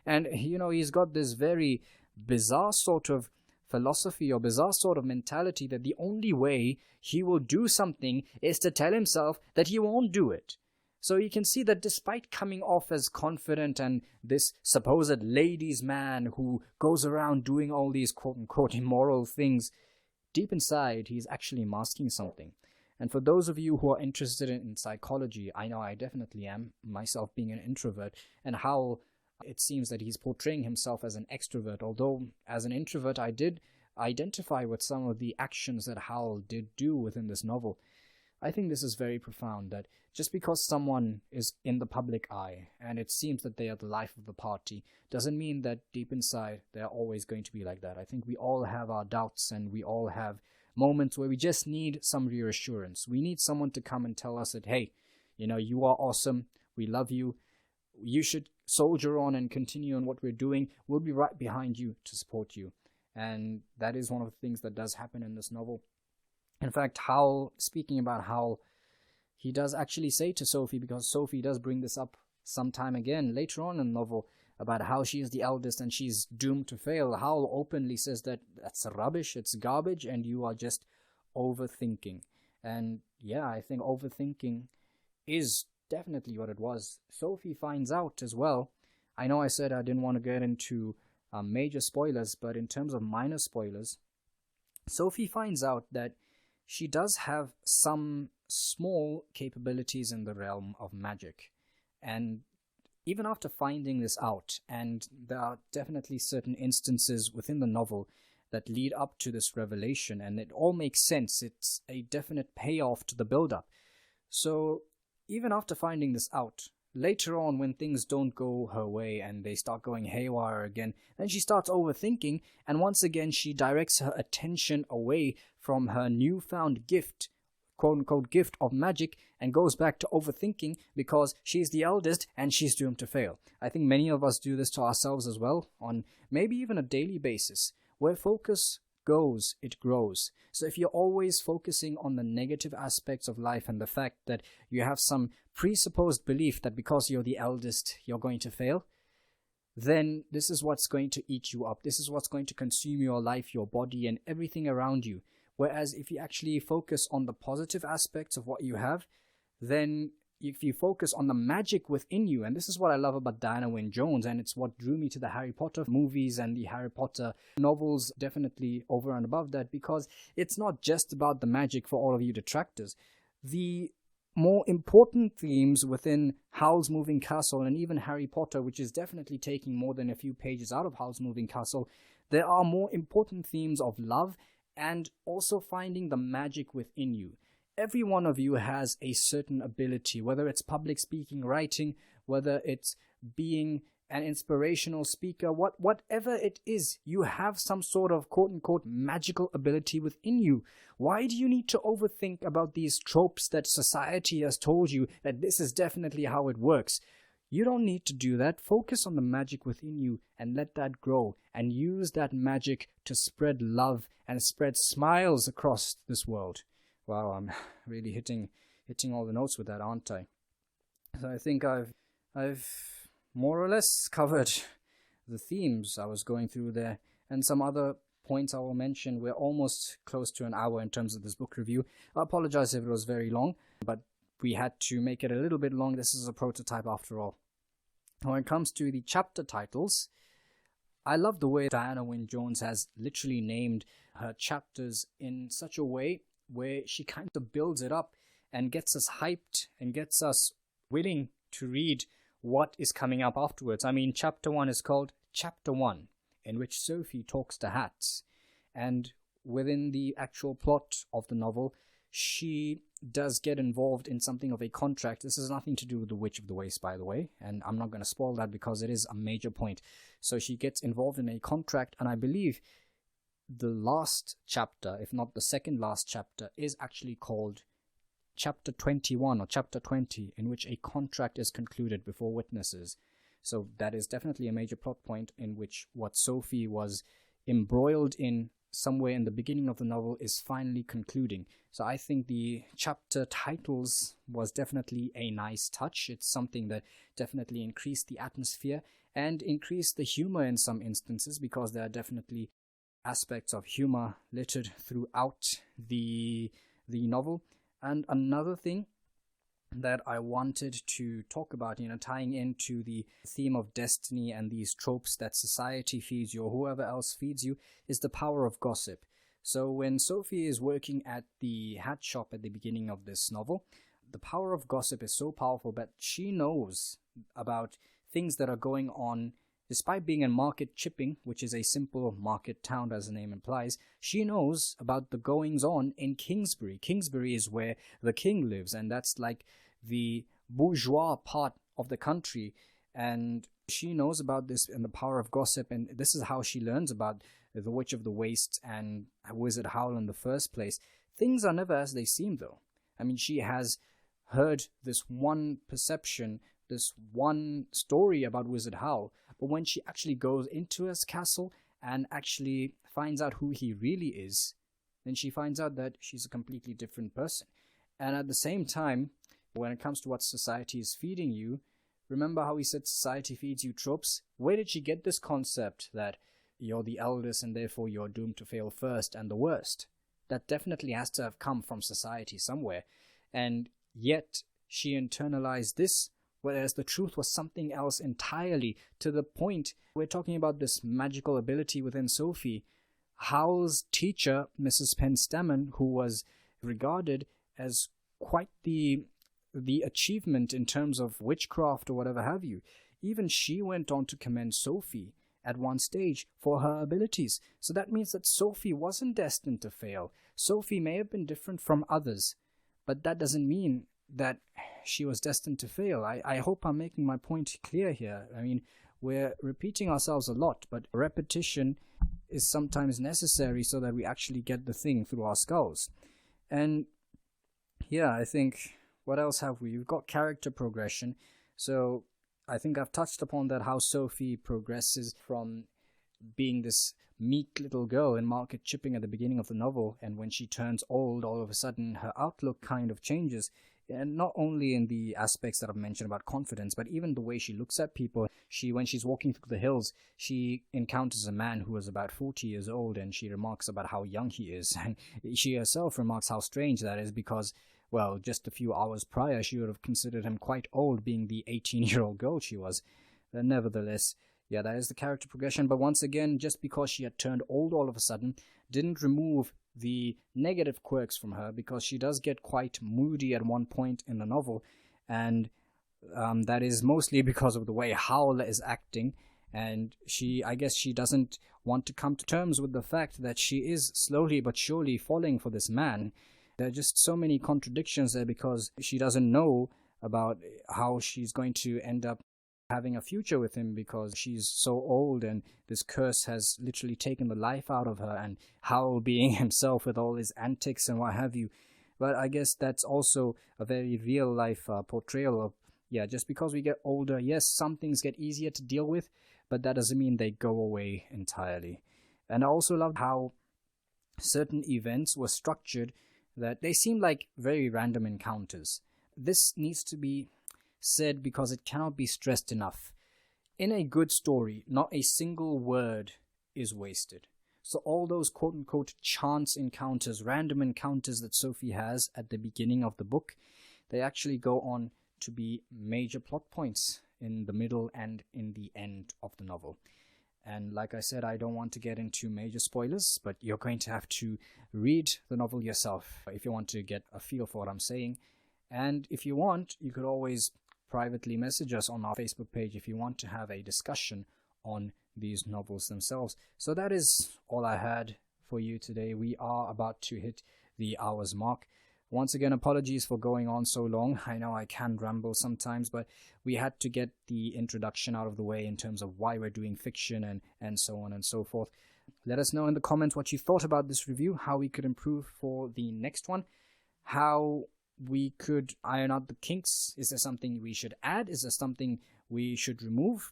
And he's got this very bizarre sort of philosophy or bizarre sort of mentality that the only way he will do something is to tell himself that he won't do it. So you can see that despite coming off as confident and this supposed ladies' man who goes around doing all these quote-unquote immoral things, deep inside, he's actually masking something. And for those of you who are interested in psychology, I know I definitely am, myself being an introvert, and how it seems that he's portraying himself as an extrovert, although as an introvert I did identify with some of the actions that Howl did do within this novel. I think this is very profound, that just because someone is in the public eye and it seems that they are the life of the party doesn't mean that deep inside they're always going to be like that. I think we all have our doubts, and we all have moments where we just need some reassurance. We need someone to come and tell us that, hey, you are awesome, we love you, you should soldier on and continue on what we're doing, we'll be right behind you to support you. And that is one of the things that does happen in this novel. In fact, Howl, speaking about Howl, he does actually say to Sophie, because Sophie does bring this up sometime again later on in the novel, about how she is the eldest and she's doomed to fail. Howl openly says that that's rubbish, it's garbage, and you are just overthinking. And yeah, I think overthinking is definitely what it was. Sophie finds out as well. I know I said I didn't want to get into major spoilers, but in terms of minor spoilers, Sophie finds out that she does have some small capabilities in the realm of magic. And even after finding this out, and there are definitely certain instances within the novel that lead up to this revelation, and it all makes sense. It's a definite payoff to the build-up. So even after finding this out, later on when things don't go her way and they start going haywire again, then she starts overthinking, and once again she directs her attention away from her newfound gift, quote-unquote gift of magic, and goes back to overthinking because she's the eldest and she's doomed to fail. I think many of us do this to ourselves as well, on maybe even a daily basis. Where focus goes, it grows. So if you're always focusing on the negative aspects of life and the fact that you have some presupposed belief that because you're the eldest, you're going to fail, then this is what's going to eat you up. This is what's going to consume your life, your body, and everything around you. Whereas if you actually focus on the positive aspects of what you have, then if you focus on the magic within you, and this is what I love about Diana Wynne Jones, and it's what drew me to the Harry Potter movies and the Harry Potter novels, definitely over and above that, because it's not just about the magic for all of you detractors. The more important themes within Howl's Moving Castle and even Harry Potter, which is definitely taking more than a few pages out of Howl's Moving Castle, there are more important themes of love and also finding the magic within you. Every one of you has a certain ability, whether it's public speaking, writing, whether it's being an inspirational speaker, whatever it is, you have some sort of quote-unquote magical ability within you. Why do you need to overthink about these tropes that society has told you that this is definitely how it works? You don't need to do that. Focus on the magic within you and let that grow, and use that magic to spread love and spread smiles across this world. Wow, I'm really hitting all the notes with that, aren't I? So I think I've more or less covered the themes I was going through there, and some other points I will mention. We're almost close to an hour in terms of this book review. I apologize if it was very long, but we had to make it a little bit long. This is a prototype after all. When it comes to the chapter titles, I love the way Diana Wynne Jones has literally named her chapters in such a way where she kind of builds it up and gets us hyped and gets us willing to read what is coming up afterwards. I mean, chapter 1 is called Chapter 1, in which Sophie talks to hats. And within the actual plot of the novel, she does get involved in something of a contract. This has nothing to do with the Witch of the Waste, by the way, and I'm not going to spoil that because it is a major point. So she gets involved in a contract, and I believe the last chapter, if not the second last chapter, is actually called Chapter 21 or Chapter 20, in which a contract is concluded before witnesses. So that is definitely a major plot point in which what Sophie was embroiled in somewhere in the beginning of the novel is finally concluding. So I think the chapter titles was definitely a nice touch. It's something that definitely increased the atmosphere and increased the humor in some instances, because there are definitely aspects of humor littered throughout the novel. And another thing that I wanted to talk about, tying into the theme of destiny and these tropes that society feeds you or whoever else feeds you, is the power of gossip. So when Sophie is working at the hat shop at the beginning of this novel, the power of gossip is so powerful that she knows about things that are going on. Despite being in Market Chipping, which is a simple market town as the name implies, she knows about the goings-on in Kingsbury. Kingsbury is where the king lives, and that's like the bourgeois part of the country. And she knows about this and the power of gossip, and this is how she learns about the Witch of the Waste and Wizard Howl in the first place. Things are never as they seem, though. I mean, she has heard this one perception, this one story about Wizard Howl, but when she actually goes into his castle and actually finds out who he really is, then she finds out that she's a completely different person. And at the same time, when it comes to what society is feeding you, remember how we said society feeds you tropes? Where did she get this concept that you're the eldest and therefore you're doomed to fail first and the worst? That definitely has to have come from society somewhere. And yet she internalized this, whereas the truth was something else entirely, to the point we're talking about this magical ability within Sophie. Howl's teacher, Mrs. Penstemon, who was regarded as quite the achievement in terms of witchcraft or whatever have you, even she went on to commend Sophie at one stage for her abilities. So that means that Sophie wasn't destined to fail. Sophie may have been different from others, but that doesn't mean that she was destined to fail. I hope I'm making my point clear here. I mean, we're repeating ourselves a lot, but repetition is sometimes necessary so that we actually get the thing through our skulls. And yeah, I think, what else have we? We've got character progression. So I think I've touched upon that, how Sophie progresses from being this meek little girl in market chipping at the beginning of the novel, and when she turns old, all of a sudden her outlook kind of changes. And not only in the aspects that I've mentioned about confidence, but even the way she looks at people. When she's walking through the hills, she encounters a man who is about 40 years old, and she remarks about how young he is. And she herself remarks how strange that is because, well, just a few hours prior, she would have considered him quite old, being the 18-year-old girl she was. But nevertheless, yeah, that is the character progression. But once again, just because she had turned old all of a sudden, didn't remove the negative quirks from her, because she does get quite moody at one point in the novel, and that is mostly because of the way Howl is acting, and I guess she doesn't want to come to terms with the fact that she is slowly but surely falling for this man. There are just so many contradictions there, because she doesn't know about how she's going to end up having a future with him, because she's so old and this curse has literally taken the life out of her, and Howl being himself with all his antics and what have you. But I guess that's also a very real life portrayal of, yeah, just because we get older, yes, some things get easier to deal with, but that doesn't mean they go away entirely. And I also loved how certain events were structured that they seem like very random encounters. This needs to be said because it cannot be stressed enough. In a good story, not a single word is wasted. So all those quote-unquote chance encounters, random encounters that Sophie has at the beginning of the book, they actually go on to be major plot points in the middle and in the end of the novel. And like I said, I don't want to get into major spoilers, but you're going to have to read the novel yourself if you want to get a feel for what I'm saying. And if you want, you could always privately message us on our Facebook page if you want to have a discussion on these novels themselves. So that is all I had for you today. We are about to hit the hour's mark. Once again, apologies for going on so long. I know I can ramble sometimes, but we had to get the introduction out of the way in terms of why we're doing fiction and so on and so forth. Let us know in the comments what you thought about this review, how we could improve for the next one, how we could iron out the kinks. Is there something we should add? Is there something we should remove?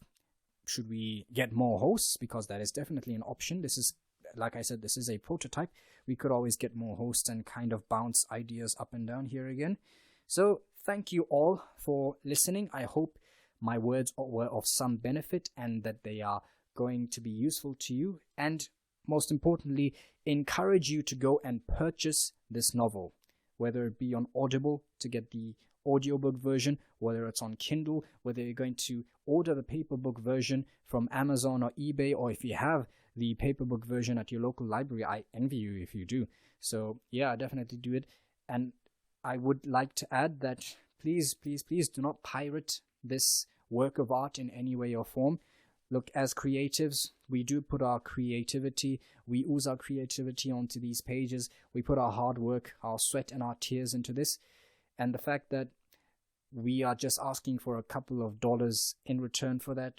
Should we get more hosts? Because that is definitely an option. This is, like I said, this is a prototype. We could always get more hosts and kind of bounce ideas up and down here again. So thank you all for listening. I hope my words were of some benefit and that they are going to be useful to you, and most importantly, encourage you to go and purchase this novel, whether it be on Audible to get the audiobook version, whether it's on Kindle, whether you're going to order the paperbook version from Amazon or eBay, or if you have the paperbook version at your local library. I envy you if you do. So yeah, definitely do it. And I would like to add that please do not pirate this work of art in any way or form. Look, as creatives, we do put our creativity, we ooze our creativity onto these pages. We put our hard work, our sweat and our tears into this. And the fact that we are just asking for a couple of dollars in return for that,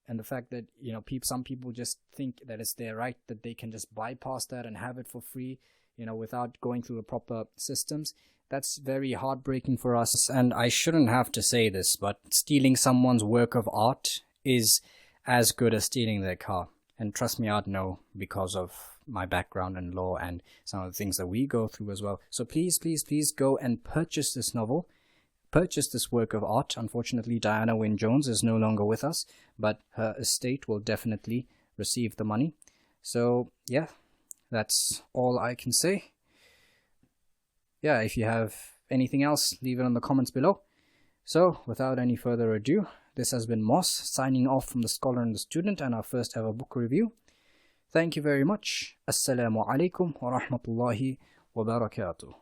and the fact that, you know, some people just think that it's their right, that they can just bypass that and have it for free, you know, without going through the proper systems. That's very heartbreaking for us. And I shouldn't have to say this, but stealing someone's work of art is as good as stealing their car. And trust me, I'd know, because of my background in law and some of the things that we go through as well. So please go and purchase this novel. Purchase this work of art. Unfortunately, Diana Wynne Jones is no longer with us, but her estate will definitely receive the money. So yeah, that's all I can say. Yeah, if you have anything else, leave it in the comments below. So without any further ado, this has been Moss signing off from The Scholar and the Student and our first ever book review. Thank you very much. Assalamu alaikum wa rahmatullahi wa barakatuh.